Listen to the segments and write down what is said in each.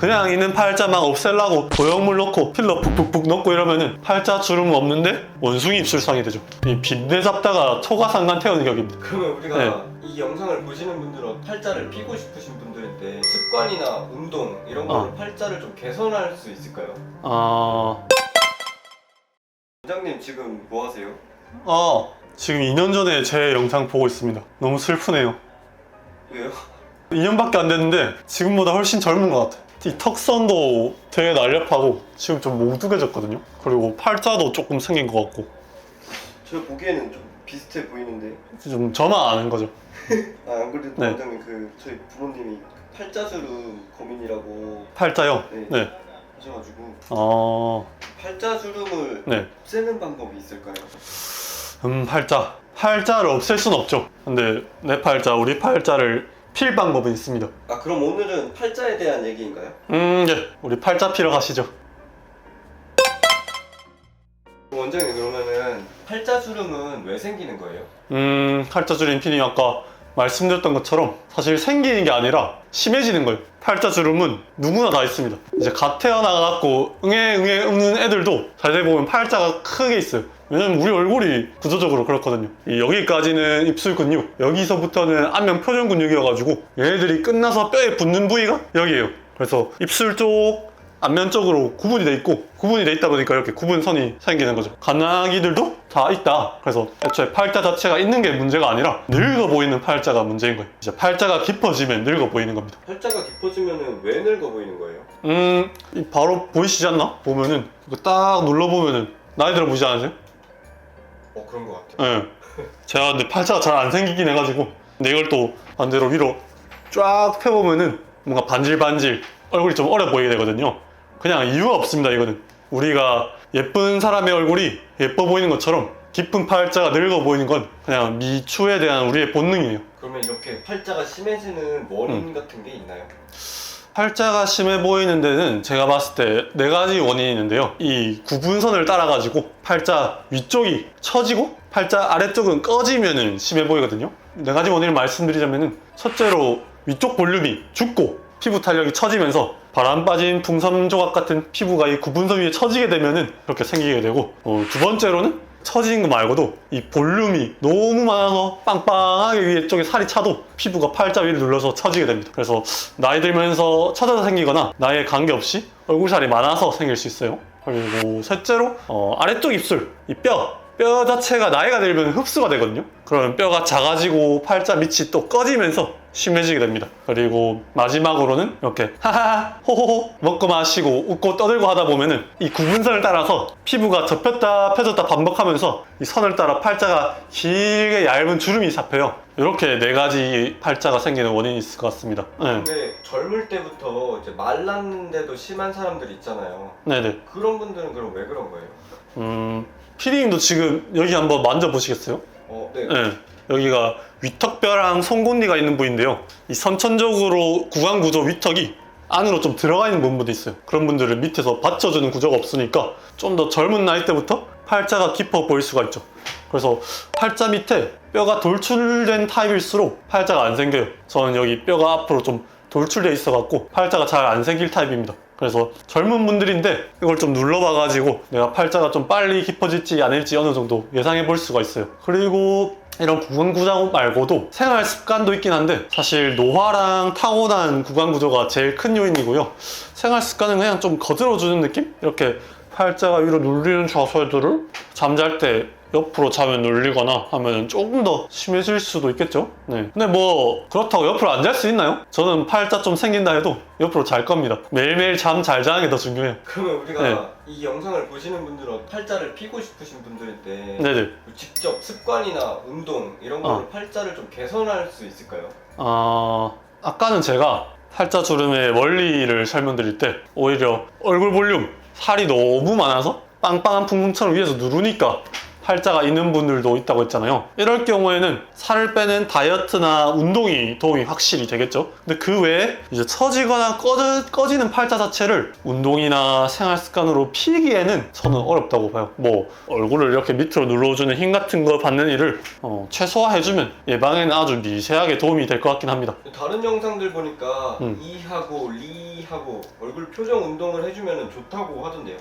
그냥 있는 팔자만 없애려고 보형물 넣고 필러 푹푹푹 넣고 이러면은 팔자 주름 없는데 원숭이 입술상이 되죠. 이 빈대 잡다가 초가상간 태우는 격입니다. 그러면 우리가 네. 이 영상을 보시는 분들은 팔자를 피고 싶으신 분들인데 습관이나 운동 이런 걸로 팔자를 좀 개선할 수 있을까요? 원장님 지금 뭐 하세요? 지금 2년 전에 제 영상 보고 있습니다. 너무 슬프네요. 왜요? 2년밖에 안 됐는데 지금보다 훨씬 젊은 것 같아. 이 턱선도 되게 날렵하고 지금 좀 몽둥해졌거든요. 그리고 팔자도 조금 생긴 것 같고. 저 보기에는 좀 비슷해 보이는데. 좀 저만 아는 거죠. 안 그래도 네. 원장님 저희 부모님이 팔자주름 고민이라고 팔자요? 네. 네. 하셔가지고 팔자주름을 네. 없애는 방법이 있을까요? 팔자를 없앨 순 없죠. 근데 내 팔자, 우리 팔자를 필 방법은 있습니다. 그럼 오늘은 팔자에 대한 얘기인가요? 네. 우리 팔자 피러 가시죠. 원장님 그러면은 팔자주름은 왜 생기는 거예요? 팔자주름 피님 아까 말씀드렸던 것처럼 사실 생기는 게 아니라 심해지는 거예요. 팔자주름은 누구나 다 있습니다. 이제 갓 태어나갖고 응애 웃는 애들도 자세히 보면 팔자가 크게 있어요. 왜냐면 우리 얼굴이 구조적으로 그렇거든요. 여기까지는 입술 근육, 여기서부터는 안면 표정 근육이어가지고 얘네들이 끝나서 뼈에 붙는 부위가 여기예요. 그래서 입술 쪽, 안면 쪽으로 구분이 돼 있고, 구분이 돼 있다 보니까 이렇게 구분선이 생기는 거죠. 갓난아기들도 다 있다. 그래서 애초에 팔자 자체가 있는 게 문제가 아니라 늙어 보이는 팔자가 문제인 거예요. 이제 팔자가 깊어지면 늙어 보이는 겁니다. 팔자가 깊어지면은 왜 늙어 보이는 거예요? 바로 보이시지 않나? 보면은 이거 딱 눌러보면은 나이 들어 보이지 않으세요? 그런 것 같아요. 네. 제가 근데 팔자가 잘 안 생기긴 해가지고, 근데 이걸 또 반대로 위로 쫙 펴보면은 뭔가 반질반질 얼굴이 좀 어려 보이게 되거든요. 그냥 이유가 없습니다. 이거는 우리가 예쁜 사람의 얼굴이 예뻐 보이는 것처럼 깊은 팔자가 늙어 보이는 건 그냥 미추에 대한 우리의 본능이에요. 그러면 이렇게 팔자가 심해지는 원인 같은 게 있나요? 팔자가 심해 보이는 데는 제가 봤을 때 4가지 원인이 있는데요. 이 구분선을 따라가지고 팔자 위쪽이 처지고 팔자 아래쪽은 꺼지면은 심해 보이거든요. 4가지 원인을 말씀드리자면은, 첫째로 위쪽 볼륨이 죽고 피부 탄력이 처지면서 바람 빠진 풍선 조각 같은 피부가 이 구분선 위에 처지게 되면은 그렇게 생기게 되고, 두 번째로는 처진 거 말고도 이 볼륨이 너무 많아서 빵빵하게 위에 쪽에 살이 차도 피부가 팔자 위를 눌러서 처지게 됩니다. 그래서 나이 들면서 처져서 생기거나 나이에 관계없이 얼굴살이 많아서 생길 수 있어요. 그리고 셋째로 아래쪽 입술, 이 뼈 자체가 나이가 들면 흡수가 되거든요. 그러면 뼈가 작아지고 팔자 밑이 또 꺼지면서 심해지게 됩니다. 그리고 마지막으로는 이렇게 하하하 호호호 먹고 마시고 웃고 떠들고 하다 보면은 이 구분선을 따라서 피부가 접혔다 펴졌다 반복하면서 이 선을 따라 팔자가 길게 얇은 주름이 잡혀요. 이렇게 4가지 팔자가 생기는 원인이 있을 것 같습니다. 네. 근데 젊을 때부터 이제 말랐는데도 심한 사람들 있잖아요. 네네. 그런 분들은 그럼 왜 그런 거예요? 피디님도 지금 여기 한번 만져보시겠어요? 네. 네. 여기가 위턱뼈랑 송곳니가 있는 부위인데요. 이 선천적으로 구강구조 위턱이 안으로 좀 들어가 있는 부분도 있어요. 그런 분들은 밑에서 받쳐주는 구조가 없으니까 좀 더 젊은 나이 때부터 팔자가 깊어 보일 수가 있죠. 그래서 팔자 밑에 뼈가 돌출된 타입일수록 팔자가 안 생겨요. 저는 여기 뼈가 앞으로 좀 돌출돼 있어갖고 팔자가 잘 안 생길 타입입니다. 그래서 젊은 분들인데 이걸 좀 눌러봐가지고 내가 팔자가 좀 빨리 깊어질지 아닐지 어느 정도 예상해 볼 수가 있어요. 그리고 이런 구강구조 말고도 생활 습관도 있긴 한데, 사실 노화랑 타고난 구강구조가 제일 큰 요인이고요. 생활 습관은 그냥 좀 거들어주는 느낌? 이렇게 팔자가 위로 눌리는 자세들을 잠잘 때 옆으로 자면 눌리거나 하면 조금 더 심해질 수도 있겠죠. 네. 근데 뭐 그렇다고 옆으로 안 잘 수 있나요? 저는 팔자 좀 생긴다 해도 옆으로 잘 겁니다. 매일매일 잠 잘 자는 게 더 중요해요. 그러면 우리가 네. 이 영상을 보시는 분들은 팔자를 피고 싶으신 분들인데 네네. 직접 습관이나 운동 이런 걸로 팔자를 좀 개선할 수 있을까요? 아까는 제가 팔자 주름의 원리를 설명드릴 때 오히려 얼굴 볼륨, 살이 너무 많아서 빵빵한 풍선처럼 위에서 누르니까 팔자가 있는 분들도 있다고 했잖아요. 이럴 경우에는 살을 빼는 다이어트나 운동이 도움이 확실히 되겠죠. 근데 그 외에 이제 처지거나 꺼지는 팔자 자체를 운동이나 생활 습관으로 피기에는 저는 어렵다고 봐요. 뭐 얼굴을 이렇게 밑으로 눌러주는 힘 같은 거 받는 일을 최소화해주면 예방에는 아주 미세하게 도움이 될 것 같긴 합니다. 다른 영상들 보니까 이하고 리하고 얼굴 표정 운동을 해주면 좋다고 하던데요.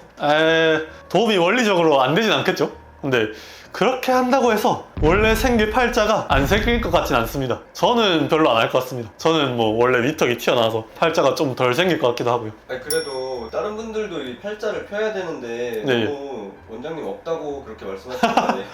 도움이 원리적으로 안 되진 않겠죠? 근데 그렇게 한다고 해서 원래 생길 팔자가 안 생길 것 같진 않습니다. 저는 별로 안 할 것 같습니다. 저는 뭐 원래 위턱이 튀어나와서 팔자가 좀 덜 생길 것 같기도 하고요. 아니 그래도 다른 분들도 이 팔자를 펴야 되는데 네. 너무 원장님 없다고 그렇게 말씀하시는데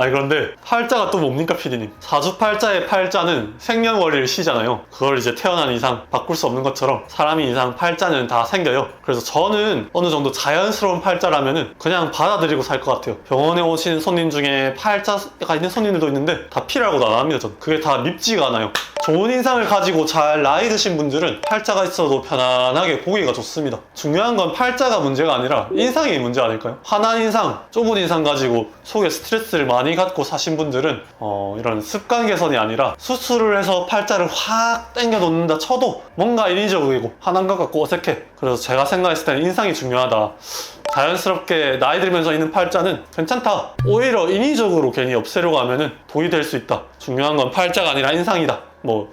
그런데 팔자가 또 뭡니까, PD님? 사주팔자의 팔자는 생년월일 시잖아요. 그걸 이제 태어난 이상 바꿀 수 없는 것처럼 사람이 이상 팔자는 다 생겨요. 그래서 저는 어느 정도 자연스러운 팔자라면은 그냥 받아들이고 살 것 같아요. 병원에 오신 손님 중에 팔자가 있는 손님들도 있는데 다 P라고도 안 합니다, 저는. 그게 다 밉지가 않아요. 좋은 인상을 가지고 잘 나이 드신 분들은 팔자가 있어도 편안하게 보기가 좋습니다. 중요한 건 팔자가 문제가 아니라 인상이 문제 아닐까요? 환한 인상, 좁은 인상 가지고 속에 스트레스를 많이 갖고 사신 분들은 이런 습관 개선이 아니라 수술을 해서 팔자를 확 당겨 놓는다 쳐도 뭔가 인위적이고 화난 것 같고 어색해. 그래서 제가 생각했을 때는 인상이 중요하다. 자연스럽게 나이 들면서 있는 팔자는 괜찮다. 오히려 인위적으로 괜히 없애려고 하면은 독이 될 수 있다. 중요한 건 팔자가 아니라 인상이다.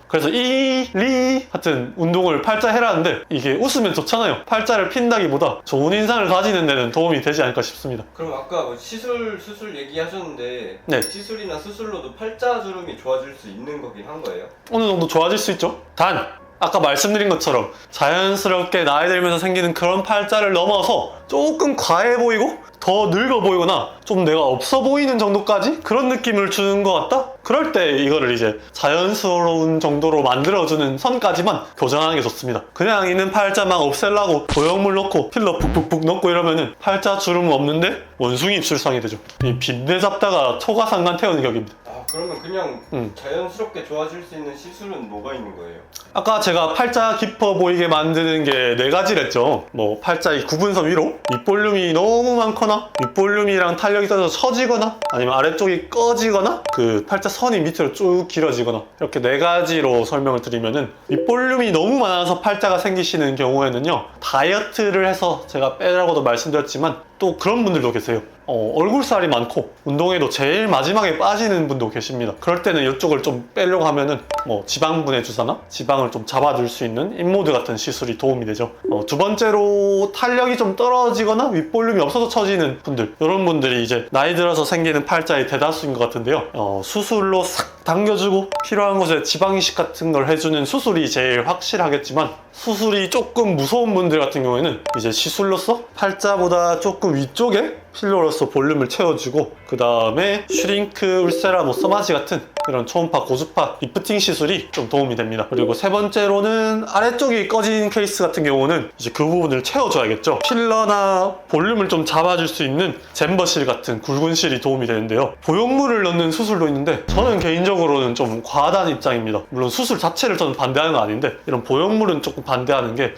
그래서 하여튼 운동을 팔자 해라는데 이게 웃으면 좋잖아요. 팔자를 핀다기보다 좋은 인상을 가지는 데는 도움이 되지 않을까 싶습니다. 그럼 아까 뭐 수술 얘기하셨는데 네. 시술이나 수술로도 팔자 주름이 좋아질 수 있는 거긴 한 거예요? 어느 정도 좋아질 수 있죠. 단 아까 말씀드린 것처럼 자연스럽게 나이 들면서 생기는 그런 팔자를 넘어서 조금 과해 보이고 더 늙어 보이거나 좀 내가 없어 보이는 정도까지 그런 느낌을 주는 것 같다? 그럴 때 이거를 이제 자연스러운 정도로 만들어주는 선까지만 교정하는 게 좋습니다. 그냥 있는 팔자만 없애려고 보형물 넣고 필러 푹푹푹 넣고 이러면은 팔자 주름 없는데 원숭이 입술상이 되죠. 이 빈대 잡다가 초가상간 태우는 격입니다. 그러면 그냥 자연스럽게 좋아질 수 있는 시술은 뭐가 있는 거예요? 아까 제가 팔자 깊어 보이게 만드는 게 4가지랬죠. 팔자 이 구분선 위로 윗볼륨이 너무 많거나 윗볼륨이랑 탄력이 떨어져서 처지거나 아니면 아래쪽이 꺼지거나 그 팔자 선이 밑으로 쭉 길어지거나 이렇게 4가지로 설명을 드리면은 윗볼륨이 너무 많아서 팔자가 생기시는 경우에는요, 다이어트를 해서 제가 빼라고도 말씀드렸지만 또 그런 분들도 계세요. 얼굴살이 많고 운동에도 제일 마지막에 빠지는 분도 계십니다. 그럴 때는 이쪽을 좀 빼려고 하면은 지방분해 주사나 지방을 좀 잡아줄 수 있는 인모드 같은 시술이 도움이 되죠. 두 번째로 탄력이 좀 떨어지거나 윗볼륨이 없어서 처지는 분들, 이런 분들이 이제 나이 들어서 생기는 팔자의 대다수인 것 같은데요. 수술로 싹 당겨주고 필요한 곳에 지방 이식 같은 걸 해주는 수술이 제일 확실하겠지만, 수술이 조금 무서운 분들 같은 경우에는 이제 시술로서 팔자보다 조금 위쪽에 필러로서 볼륨을 채워주고 그 다음에 슈링크, 울세라, 서마지 같은 이런 초음파, 고주파, 리프팅 시술이 좀 도움이 됩니다. 그리고 세 번째로는 아래쪽이 꺼진 케이스 같은 경우는 이제 그 부분을 채워줘야겠죠. 필러나 볼륨을 좀 잡아줄 수 있는 잼버실 같은 굵은 실이 도움이 되는데요. 보형물을 넣는 수술도 있는데 저는 개인적으로는 좀 과하다는 입장입니다. 물론 수술 자체를 저는 반대하는 건 아닌데 이런 보형물은 조금 반대하는 게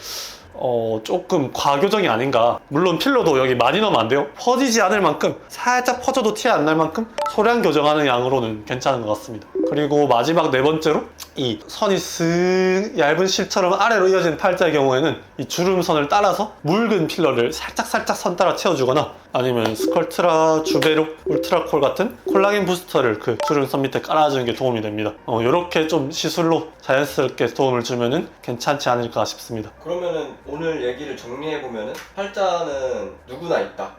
조금 과교정이 아닌가. 물론 필러도 여기 많이 넣으면 안 돼요. 퍼지지 않을 만큼, 살짝 퍼져도 티 안 날 만큼 소량 교정하는 양으로는 괜찮은 것 같습니다. 그리고 마지막 4번째로 이 선이 슥 얇은 실처럼 아래로 이어지는 팔자의 경우에는 이 주름선을 따라서 묽은 필러를 살짝 선 따라 채워주거나 아니면 스컬트라, 주베룩, 울트라콜 같은 콜라겐 부스터를 그 주름선 밑에 깔아주는 게 도움이 됩니다. 이렇게 좀 시술로 자연스럽게 도움을 주면은 괜찮지 않을까 싶습니다. 그러면은 오늘 얘기를 정리해보면은 팔자는 누구나 있다.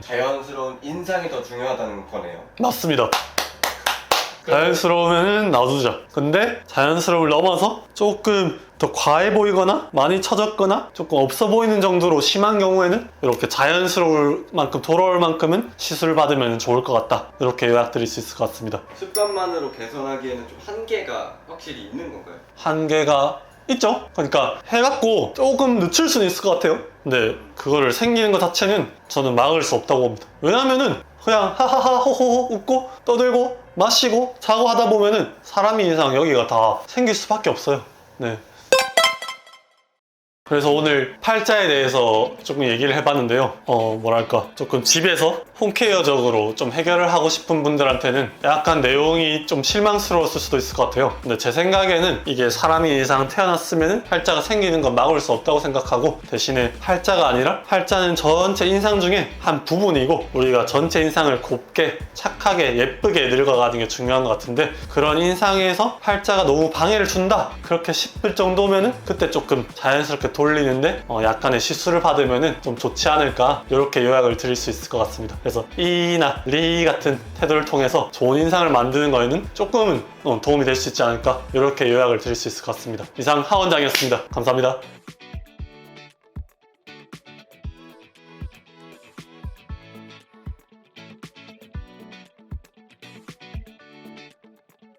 자연스러운 인상이 더 중요하다는 거네요. 맞습니다. 자연스러우면은 놔두자. 근데 자연스러움을 넘어서 조금 더 과해 보이거나 많이 처졌거나 조금 없어 보이는 정도로 심한 경우에는 이렇게 자연스러울 만큼, 돌아올 만큼은 시술 받으면 좋을 것 같다. 이렇게 요약드릴 수 있을 것 같습니다. 습관만으로 개선하기에는 좀 한계가 확실히 있는 건가요? 한계가 있죠. 그러니까 해갖고 조금 늦출 수는 있을 것 같아요. 근데 그거를 생기는 것 자체는 저는 막을 수 없다고 봅니다. 왜냐면은 그냥 하하하 호호호 웃고 떠들고 마시고 자고 하다 보면은 사람이 이상 여기가 다 생길 수밖에 없어요. 네. 그래서 오늘 팔자에 대해서 조금 얘기를 해봤는데요. 뭐랄까 조금 집에서 홈케어적으로 좀 해결을 하고 싶은 분들한테는 약간 내용이 좀 실망스러웠을 수도 있을 것 같아요. 근데 제 생각에는 이게 사람이 이 이상 태어났으면 팔자가 생기는 건 막을 수 없다고 생각하고, 대신에 팔자가 아니라 팔자는 전체 인상 중에 한 부분이고 우리가 전체 인상을 곱게 착하게 예쁘게 늙어가는 게 중요한 것 같은데, 그런 인상에서 팔자가 너무 방해를 준다 그렇게 싶을 정도면은 그때 조금 자연스럽게 돌리는데 약간의 시술을 받으면은 좀 좋지 않을까, 이렇게 요약을 드릴 수 있을 것 같습니다. 그래서 이나 리 같은 태도를 통해서 좋은 인상을 만드는 거에는 조금은 도움이 될 수 있지 않을까, 이렇게 요약을 드릴 수 있을 것 같습니다. 이상 하원장이었습니다. 감사합니다.